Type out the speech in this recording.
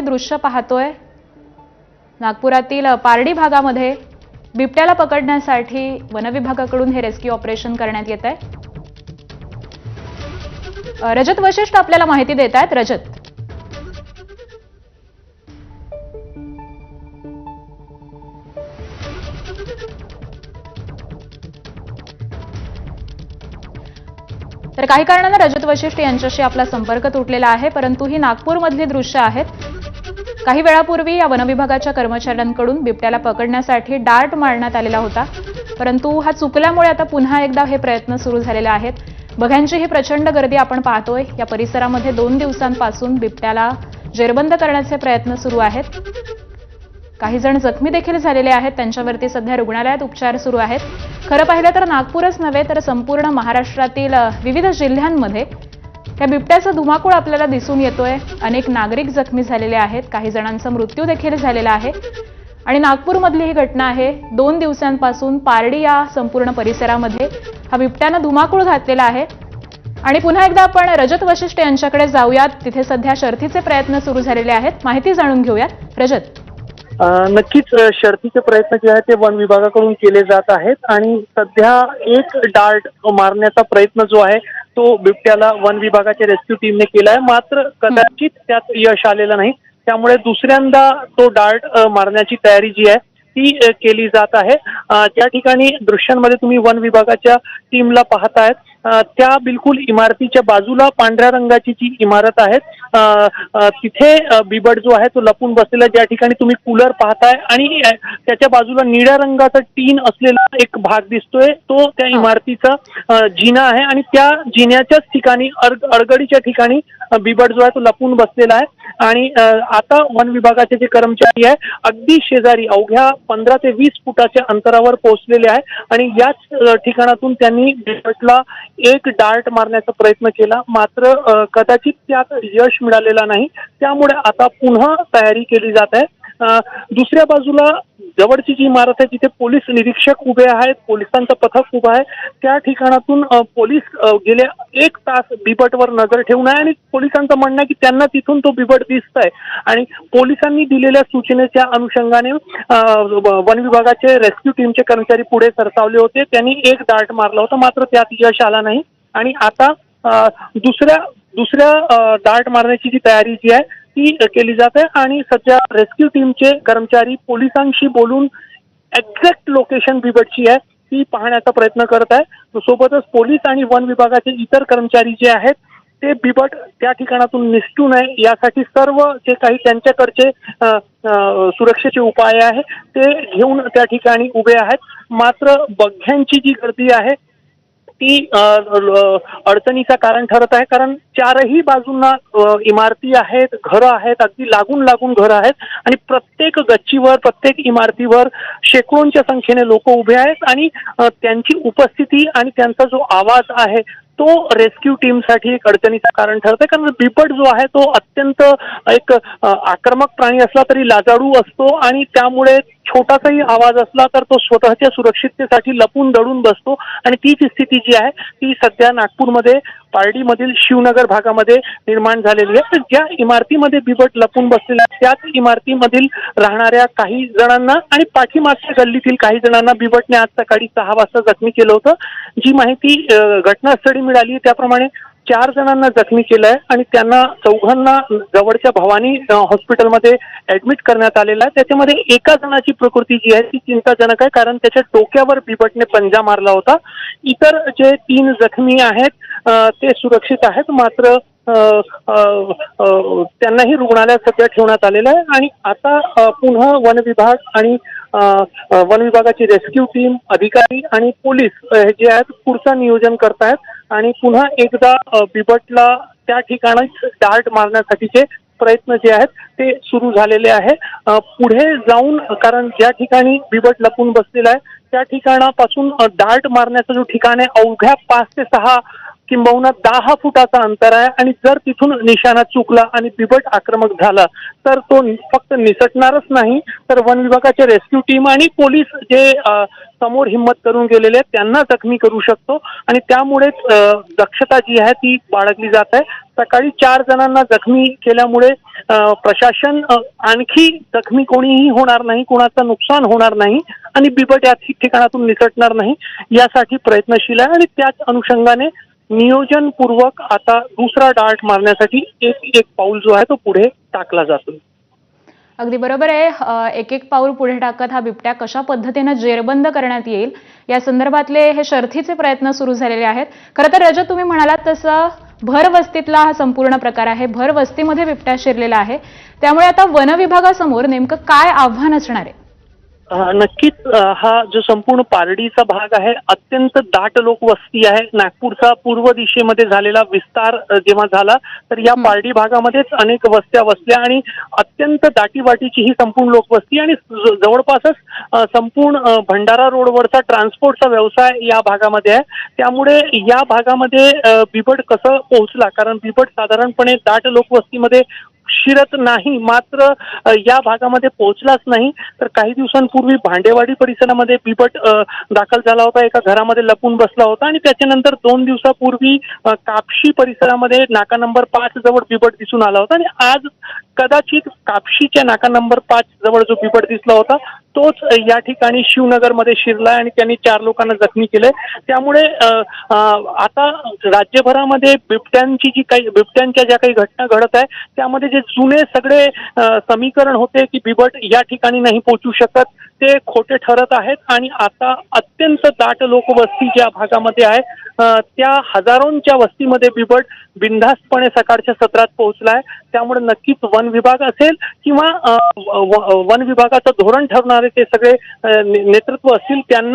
दृश्य पाहतोय। नागपुरातील पारडी भागामध्ये बिबट्याला पकडण्यासाठी वनविभागाकडून हे रेस्क्यू ऑपरेशन करण्यात येत आहे। रजत वशिष्ठ आपल्याला माहिती देत आहेत। रजत, तर काही कारणाने रजत वशिष्ठ यांच्याशी आपला संपर्क तुटलेला आहे, परंतु ही नागपूरमधली दृश्य आहेत। काही वेळापूर्वी या वनविभागाच्या कर्मचाऱ्यांकडून बिबट्याला पकडण्यासाठी डार्ट मारण्यात आलेला होता, परंतु हा चुकल्यामुळे आता पुन्हा एकदा हे प्रयत्न सुरू झालेले आहेत। बघ्यांची ही प्रचंड गर्दी आपण पाहतोय। या परिसरामध्ये 2 दिवसांपासून बिबट्याला जेरबंद करण्याचे प्रयत्न सुरू आहेत। काही जण जखमी देखील झालेले आहेत, त्यांच्यावरती सध्या रुग्णालयात उपचार सुरू आहेत। खरं पाहिलं तर नागपूरच नव्हे तर संपूर्ण महाराष्ट्रातील विविध जिल्ह्यांमध्ये या बिबट्याचा धुमाकूळ आपल्याला दिसून येतोय। अनेक नागरिक जखमी झालेले आहेत, काही जणांचा मृत्यू देखील झालेला आहे आणि नागपूरमधली ही घटना आहे। 2 दिवसांपासून पारडी या संपूर्ण परिसरामध्ये हा बिबट्यानं धुमाकूळ घातलेला आहे। आणि पुन्हा एकदा आपण रजत वशिष्ठ यांच्याकडे जाऊयात। तिथे सध्या शर्थीचे प्रयत्न सुरू झालेले आहेत, माहिती जाणून घेऊयात। रजत, नक्कीच शर्थीचे प्रयत्न जे आहेत ते वन विभागाकडून केले जात आहेत आणि सध्या एक डार्ट मारण्याचा प्रयत्न जो आहे तो बिबट्याला वन विभागाच्या रेस्क्यू टीमने केला आहे, मात्र कदाचित त्यात यश आलेलं नाही। त्यामुळे दुसऱ्यांदा तो डार्ट मारण्याची तयारी जी आहे ती केली जात आहे। ज्या ठिकाणी दृश्यांमध्ये तुम्ही वन विभागाच्या टीमला पाहतायत त्या बिलकुल इमारतीच्या बाजूला पांढऱ्या रंगाची जी इमारत आहे तिथे बिबट जो आहे तो लपून बसलेला, ज्या ठिकाणी तुम्ही कूलर पाहताय आणि त्याच्या बाजूला निळ्या रंगाचा टीन असलेला एक भाग दिसतोय, तो त्या इमारतीचा जिना आहे आणि त्या जिन्याच्याच ठिकाणी अडगडीच्या ठिकाणी बिबट जो आहे तो लपून बसलेला आहे। आणि आता वन विभागाचे जे कर्मचारी आहे अगदी शेजारी अवघ्या 15 ते 20 फुटाच्या अंतरावर पोहोचलेले आहे आणि याच ठिकाणातून त्यांनी बिबटला एक डार्ट मारण्याचा प्रयत्न केला, मात्र कदाचित त्यात यश मिळालेला नाही। त्यामुळे आता पुन्हा तयारी केली जात आहे। दुसऱ्या बाजूला जवळची जी इमारत आहे जिथे पोलीस निरीक्षक उभे आहेत, पोलिसांचं पथक उभं आहे, त्या ठिकाणातून पोलीस गेले 1 तास बिबटवर नजर ठेवून आहे आणि पोलिसांचं म्हणणं आहे की त्यांना तिथून तो बिबट दिसतोय आणि पोलिसांनी दिलेल्या सूचनेच्या अनुषंगाने वन विभागाचे रेस्क्यू टीमचे कर्मचारी पुढे सरसावले होते। त्यांनी एक डार्ट मारला होता, मात्र त्यात यश आला नाही आणि आता दुसऱ्या डार्ट मारण्याची जी तयारी जी आहे ती केली जात आहे आणि सध्या रेस्क्यू टीमचे कर्मचारी पोलिसांशी बोलून एक्झॅक्ट लोकेशन बिबटची आहे ती पाहण्याचा प्रयत्न करत आहे। सोबतच पोलीस आणि वन विभागाचे इतर कर्मचारी जे आहेत ते बिबट त्या ठिकाणातून निसटू नये यासाठी सर्व जे काही त्यांच्याकडचे सुरक्षेचे उपाय आहे ते घेऊन त्या ठिकाणी उभे आहेत। मात्र बघ्यांची जी गर्दी आहे ती अडचणीचं कारण ठरत आहे, कारण चारही बाजूंना इमारती आहेत, घरं आहेत, अगदी लागून घरं आहेत आणि प्रत्येक गच्चीवर प्रत्येक इमारतीवर शेकडोंच्या संख्येने लोक उभे आहेत आणि त्यांची उपस्थिती आणि त्यांचा जो आवाज आहे तो रेस्क्यू टीमसाठी एक अडचणीचं कारण ठरत आहे। कारण बिबट जो आहे तो अत्यंत एक आक्रमक प्राणी असला तरी लाजाळू असतो आणि त्यामुळे छोटासाही आवाज असला तर तो स्वतःच्या सुरक्षिततेसाठी लपून दडून बसतो आणि तीच स्थिती जी आहे ती सध्या नागपूरमध्ये पारडीमधील शिवनगर भागामध्ये निर्माण झालेली आहे। ज्या इमारतीमध्ये बिबट लपून बसलेला त्याच इमारतीमधील राहणाऱ्या काही जणांना आणि पाठीमागच्या गल्लीतील काही जणांना बिबटने आज सकाळी 6 वाजता जखमी केलं होतं। जी माहिती घटनास्थळी मिळाली त्याप्रमाणे 4 जणांना जखमी केलं आहे आणि त्यांना चौघांना जवळच्या भवानी हॉस्पिटलमध्ये ऍडमिट करण्यात आलेलं आहे। त्याच्यामध्ये एका जणाची प्रकृती जी आहे ती चिंताजनक आहे, कारण त्याच्या डोक्यावर बिबटने पंजा मारला होता। इतर जे 3 जखमी आहेत ते सुरक्षित आहेत, मात्र त्यांनाही रुग्णालयात सध्या ठेवण्यात आलेलं आहे आणि आता पुन्हा वन विभाग आणि वन विभागाची रेस्क्यू टीम, अधिकारी आणि पोलीस जे आहेत पुढचं नियोजन करतायत आणि पुन्हा एकदा बिबटला त्या ठिकाणीच डार्ट मारण्यासाठीचे प्रयत्न जे आहेत ते सुरू झालेले आहे। पुढे जाऊन, कारण ज्या ठिकाणी बिबट लपून बसलेला आहे त्या ठिकाणापासून डार्ट मारण्याचा जो ठिकाण आहे अवघ्या 5 ते 6 किंबहुना 10 फुटाचा अंतर आहे आणि जर तिथून निशाणा चुकला आणि बिबट आक्रमक झाला तर तो फक्त निसटणारच नाही तर वन विभागाचे रेस्क्यू टीम आणि पोलीस जे समोर हिम्मत करून गेलेले आहेत त्यांना जखमी करू शकतो आणि त्यामुळेच दक्षता जी आहे ती बाळगली जात आहे. सकाळी 4 जणांना जखमी केल्यामुळे प्रशासन आणखी जखमी कोणीही होणार नाही, कोणाचं नुकसान होणार नाही आणि बिबट या ठिकाणातून निसटणार नाही यासाठी प्रयत्नशील आहे आणि त्याच अनुषंगाने नियोजनपूर्वक आता दुसरा डार्ट मारण्यासाठी एक पाऊल जो आहे तो पुढे टाकला जातो. अगदी बरोबर आहे. एक एक पाऊल पुढे टाकत हा बिबट्या कशा पद्धतीने जेरबंद करण्यात येईल या संदर्भातले हे शर्थीचे प्रयत्न सुरू झालेले आहेत. खरं तर रजत तुम्ही म्हणालात तसं भर वस्तीतला हा संपूर्ण प्रकार आहे. भर वस्तीमध्ये बिबट्या शिरलेला आहे. त्यामुळे आता वन विभागासमोर नेमकं काय आव्हान असणार आहे? नक्कीच हा जो संपूर्ण पारडीचा भाग आहे अत्यंत दाट लोकवस्ती आहे. नागपूरचा पूर्व दिशेमध्ये झालेला विस्तार जेव्हा झाला तर या पारडी भागामध्येच अनेक वस्त्या वसल्या आणि अत्यंत दाटीवाटीची ही संपूर्ण लोकवस्ती आणि जवळपासच संपूर्ण भंडारा रोडवरचा ट्रान्सपोर्टचा व्यवसाय या भागामध्ये आहे. त्यामुळे या भागामध्ये बिबट कसं पोहोचला कारण बिबट साधारणपणे दाट लोकवस्तीमध्ये शिरत नाही मात्र या भागामध्ये पोहोचलाच नाही तर काही दिवसांपूर्वी भांडेवाडी परिसरामध्ये बिबट दाखल झाला होता. एका घरामध्ये लपून बसला होता आणि त्याच्यानंतर 2 दिवसापूर्वी कापशी परिसरामध्ये नाका नंबर 5 जवळ बिबट दिसून आला होता आणि आज कदाचित कापशीच्या नाका नंबर 5 जवळ जो बिबट दिसला होता तोच या ठिकाणी शिवनगरमध्ये शिरला आणि त्यांनी 4 लोकांना जखमी केले. त्यामुळे आता राज्यभरामध्ये बिबट्यांच्या ज्या काही घटना घडत आहे त्यामध्ये जे जुने सगळे समीकरण होते की बिबट या ठिकाणी नाही पोहोचू शकत ते खोटे ठरत आहेत आणि आता अत्यंत दाट लोकवस्ती ज्या भागामध्ये आहे त्या हजारोंच्या वस्तीमध्ये बिबट बिनधास्तपणे सकाळच्या सत्रात पोहोचलाय. त्यामुळे नक्कीच वन विभाग असेल किंवा वन विभागाचं धोरण ठरणारे ते सगळे नेतृत्व असतील त्यांना